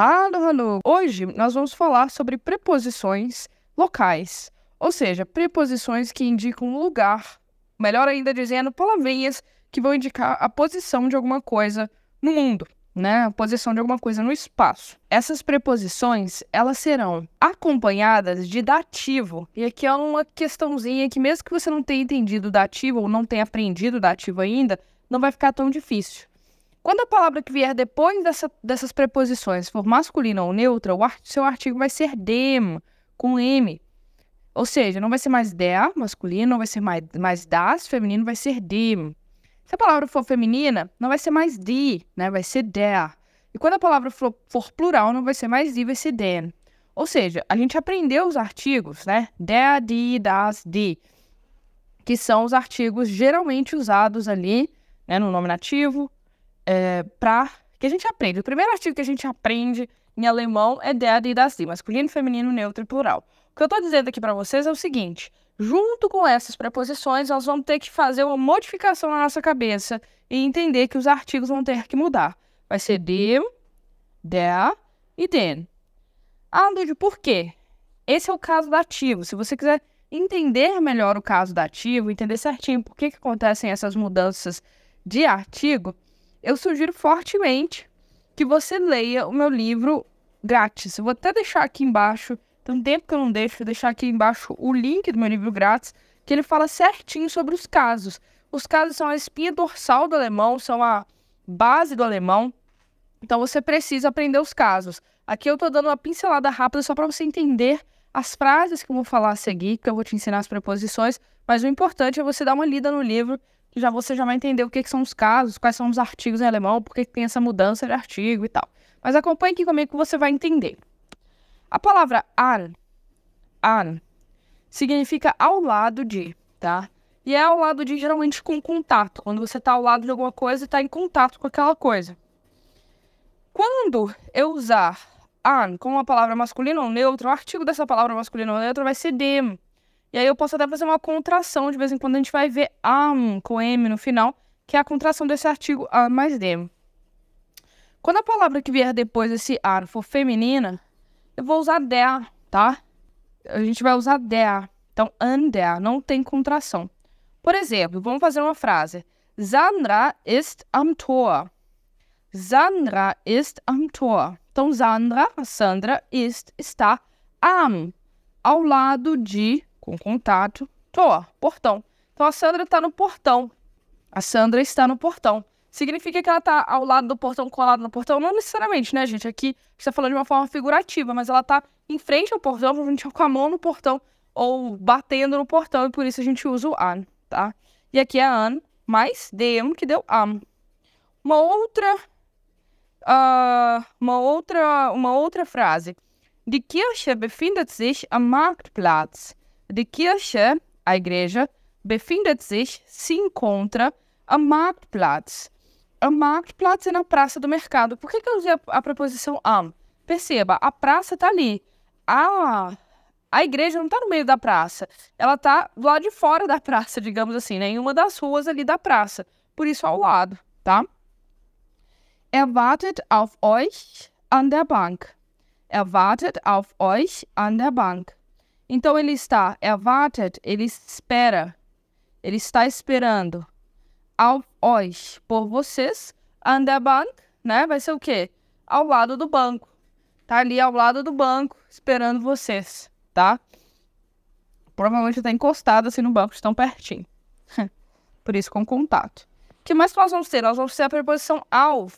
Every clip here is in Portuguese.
Hallo, hallo! Hoje nós vamos falar sobre preposições locais, ou seja, preposições que indicam um lugar, melhor ainda dizendo, palavrinhas que vão indicar a posição de alguma coisa no mundo, né? A posição de alguma coisa no espaço. Essas preposições, elas serão acompanhadas de dativo. E aqui é uma questãozinha que mesmo que você não tenha entendido o dativo ou não tenha aprendido o dativo ainda, não vai ficar tão difícil. Quando a palavra que vier depois dessas preposições for masculina ou neutra, seu artigo vai ser dem, com M. Ou seja, não vai ser mais der, masculino, não vai ser mais das, feminino, vai ser dem. Se a palavra for feminina, não vai ser mais die, né? Vai ser der. E quando a palavra for plural, não vai ser mais die, vai ser den. Ou seja, a gente aprendeu os artigos, né? Der, die, das, die, que são os artigos geralmente usados ali, né, no nominativo, que a gente aprende. O primeiro artigo que a gente aprende em alemão é der, die, das, die, masculino, feminino, neutro e plural. O que eu estou dizendo aqui para vocês é o seguinte: junto com essas preposições, nós vamos ter que fazer uma modificação na nossa cabeça e entender que os artigos vão ter que mudar. Vai ser dem, der e den. Ah, Lúdio, por quê? Esse é o caso dativo. Se você quiser entender melhor o caso dativo, entender certinho por que acontecem essas mudanças de artigo, eu sugiro fortemente que você leia o meu livro grátis. Eu vou até deixar aqui embaixo, tem um tempo que eu não deixo, vou deixar aqui embaixo o link do meu livro grátis, que ele fala certinho sobre os casos. Os casos são a espinha dorsal do alemão, são a base do alemão, então você precisa aprender os casos. Aqui eu estou dando uma pincelada rápida só para você entender as frases que eu vou falar a seguir, que eu vou te ensinar as preposições, mas o importante é você dar uma lida no livro, que você já vai entender o que são os casos, quais são os artigos em alemão, por que tem essa mudança de artigo e tal. Mas acompanhe aqui comigo que você vai entender. A palavra an significa ao lado de, tá? E é ao lado de, geralmente, com contato. Quando você está ao lado de alguma coisa e está em contato com aquela coisa. Quando eu usar an com uma palavra masculina ou neutra, o artigo dessa palavra masculina ou neutra vai ser dem. E aí eu posso até fazer uma contração, de vez em quando a gente vai ver am com M no final, que é a contração desse artigo an mais dem. Quando a palavra que vier depois desse an for feminina, eu vou usar der, tá? A gente vai usar der. Então, an der, não tem contração. Por exemplo, vamos fazer uma frase. Sandra ist am Tor. Sandra ist am Tor. Então, Sandra, a Sandra, está am, ao lado de, com contato, Tor, portão. Então, a Sandra está no portão. A Sandra está no portão. Significa que ela está ao lado do portão, colado no portão? Não necessariamente, né, gente? Aqui a gente está falando de uma forma figurativa, mas ela está em frente ao portão, provavelmente com a mão no portão ou batendo no portão, e por isso a gente usa o an, tá? E aqui é an mais dem, que deu am. Uma outra frase. Die Kirche befindet sich am Marktplatz. Die Kirche, a igreja, befindet sich, se encontra, am Marktplatz. Am Marktplatz é na praça do mercado. Por que eu usei a preposição am? Perceba, a praça está ali. A igreja não está no meio da praça. Ela está do lado de fora da praça, digamos assim, né? Em uma das ruas ali da praça. Por isso, ao lado, tá? Wartet auf euch an der Bank. Wartet auf euch an der Bank. Então, ele wartet, ele espera. Ele está esperando. Auf euch, por vocês. An der Bank, né? Vai ser o quê? Ao lado do banco. Tá ali ao lado do banco, esperando vocês, tá? Provavelmente tá encostado assim no banco, estão pertinho. Por isso, com contato. O que mais nós vamos ter? Nós vamos ter a preposição auf.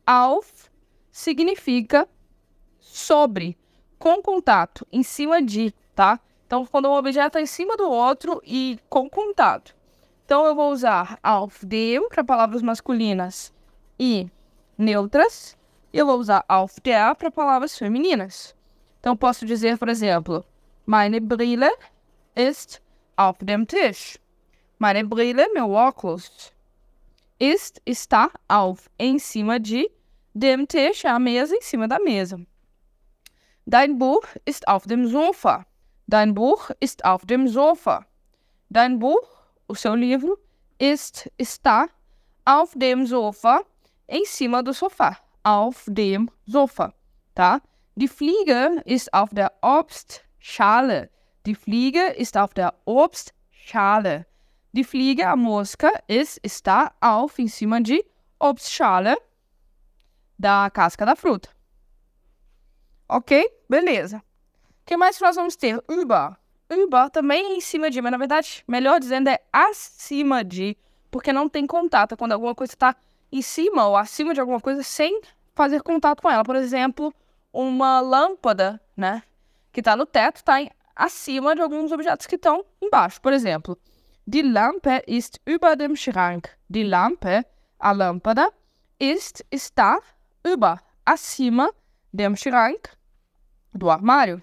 Auf significa sobre, com contato, em cima de, tá? Então, quando um objeto está em cima do outro e com contato. Então, eu vou usar auf dem para palavras masculinas e neutras. E eu vou usar auf der para palavras femininas. Então, posso dizer, por exemplo, meine Brille ist auf dem Tisch. Meine Brille, meu óculos, está auf, em cima de, dem Tisch, a mesa, em cima da mesa. Dein Buch ist auf dem Sofa. Dein Buch ist auf dem Sofa. Dein Buch, o seu livro, está auf dem Sofa, em cima do sofá. auf dem Sofa, tá? Die Fliege ist auf der Obstschale. Die Fliege ist auf der Obstschale. Die Fliege, a mosca, está auf, em cima de Obstschale, da casca da fruta. Ok? Beleza. O que mais nós vamos ter? Über. Über também em cima de, mas na verdade, melhor dizendo, é acima de, porque não tem contato. Quando alguma coisa está em cima ou acima de alguma coisa sem fazer contato com ela. Por exemplo, uma lâmpada, né, que está no teto, está acima de alguns objetos que estão embaixo. Por exemplo, die Lampe ist über dem Schrank. Die Lampe, a lâmpada, está über, acima dem Schrank, do armário.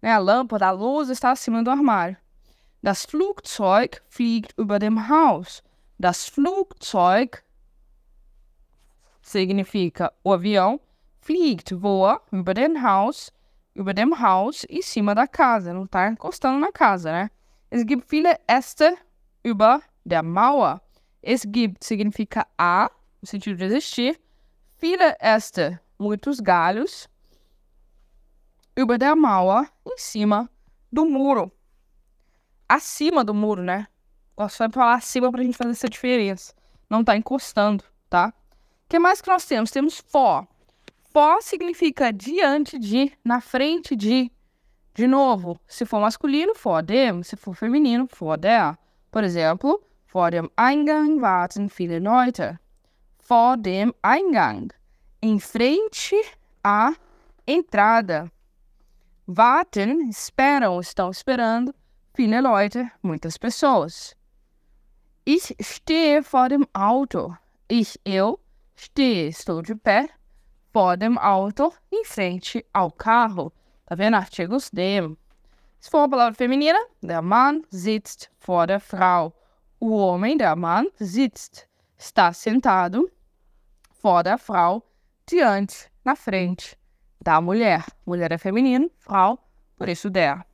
Né? A lâmpada, a luz está acima do armário. Das Flugzeug fliegt über dem Haus. Das Flugzeug significa o avião. Fliegt, voa, über dem Haus, em cima da casa. Não está encostando na casa, né? Es gibt viele Äste über der Mauer. Es gibt significa há, no sentido de existir. Viele Äste, muitos galhos. Über der Mauer, em cima do muro. Acima do muro, né? Gosto de falar acima pra gente fazer essa diferença. Não tá encostando, tá? O que mais que nós temos? Temos vor. Vor significa diante de, na frente de. De novo, se for masculino, vor dem. Se for feminino, vor der. Por exemplo, vor dem Eingang warten viele Leute. Vor dem Eingang. Em frente à entrada. Warten, esperam, estão esperando. Viele Leute, muitas pessoas. Ich stehe vor dem Auto. Eu, stehe, estou de pé. Vor dem Auto, em frente ao carro. Tá vendo? Artigos dem. Se for uma palavra feminina, der Mann sitzt vor der Frau. O homem, der Mann, sitzt, está sentado vor der Frau, diante, na frente da mulher. Mulher é feminino, Frau, por isso der.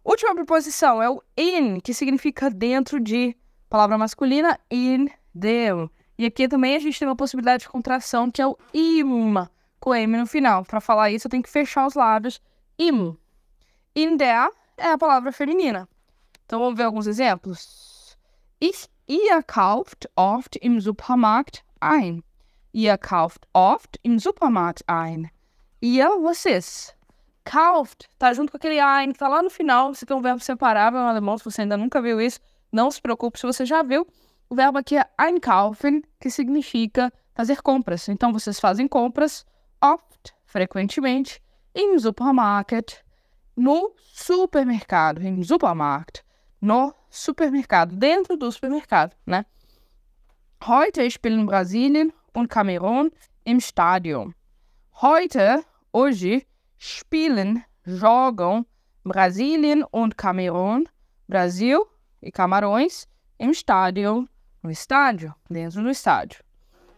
Última preposição é o in, que significa dentro de. Palavra masculina, in dem. E aqui também a gente tem uma possibilidade de contração, que é o im, com M no final. Para falar isso, eu tenho que fechar os lábios. Im. In der é a palavra feminina. Então, vamos ver alguns exemplos. Ihr kauft oft im Supermarkt ein. Ihr kauft oft im Supermarkt ein. Ihr, vocês. Kauft, tá junto com aquele ein, que tá lá no final. Você tem um verbo separável no alemão, se você ainda nunca viu isso, não se preocupe se você já viu. O verbo aqui é einkaufen, que significa fazer compras. Então, vocês fazem compras, oft, frequentemente, im Supermarkt, no supermercado, im Supermarkt, no supermercado, dentro do supermercado, né? Heute spielen Brasilien und Kamerun im Stadion. Heute, hoje, spielen, jogam Brasilien und Kamerun, Brasil e Camarões, im Stadion, no estádio, dentro do estádio.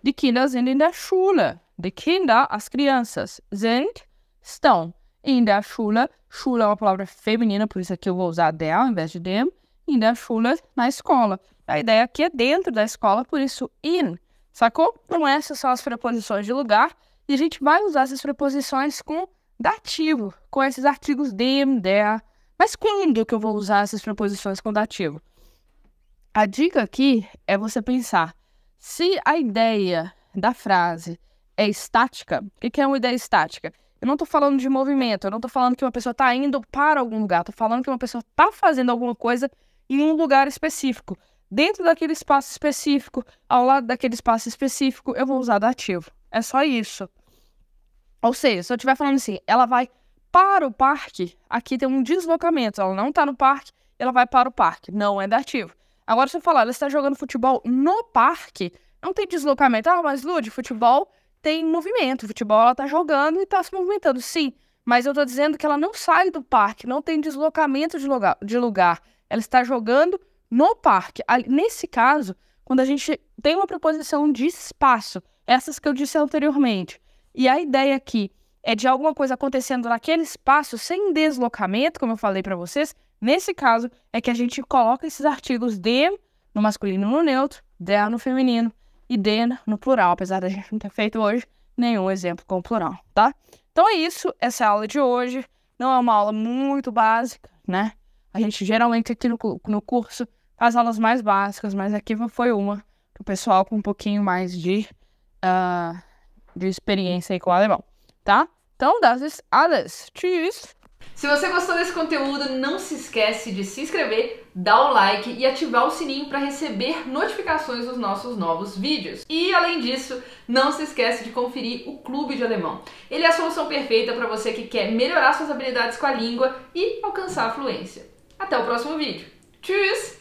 Die Kinder sind in der Schule. Die Kinder, as crianças, sind, estão. In der Schule, Schule é uma palavra feminina, por isso aqui eu vou usar der ao invés de dem. In der Schule, na escola. A ideia aqui é dentro da escola, por isso in. Sacou? Então essas são as preposições de lugar. E a gente vai usar essas preposições com dativo, com esses artigos dem, der. Mas quando que eu vou usar essas preposições com dativo? A dica aqui é você pensar, se a ideia da frase é estática, o que é uma ideia estática? Eu não estou falando de movimento, eu não estou falando que uma pessoa está indo para algum lugar, estou falando que uma pessoa está fazendo alguma coisa em um lugar específico. Dentro daquele espaço específico, ao lado daquele espaço específico, eu vou usar dativo. É só isso. Ou seja, se eu estiver falando assim, ela vai para o parque, aqui tem um deslocamento. Ela não está no parque, ela vai para o parque. Não é dativo. Agora, se eu falar, ela está jogando futebol no parque, não tem deslocamento. Ah, mas Lud, futebol tem movimento. Futebol ela está jogando e está se movimentando. Sim, mas eu estou dizendo que ela não sai do parque, não tem deslocamento de lugar. Ela está jogando no parque. Nesse caso, quando a gente tem uma preposição de espaço, essas que eu disse anteriormente, e a ideia aqui é de alguma coisa acontecendo naquele espaço sem deslocamento, como eu falei para vocês, nesse caso é que a gente coloca esses artigos dem no masculino no neutro, der no feminino e den no plural, apesar da gente não ter feito hoje nenhum exemplo com plural, tá? Então é isso, essa é a aula de hoje. Não é uma aula muito básica, né? A gente geralmente aqui no curso faz aulas mais básicas, mas aqui foi uma para o pessoal com um pouquinho mais de experiência aí com o alemão, tá? Então, das ist alles. Tschüss! Se você gostou desse conteúdo, não se esquece de se inscrever, dar o like e ativar o sininho para receber notificações dos nossos novos vídeos. E além disso, não se esquece de conferir o Clube de Alemão. Ele é a solução perfeita para você que quer melhorar suas habilidades com a língua e alcançar a fluência. Até o próximo vídeo. Tschüss!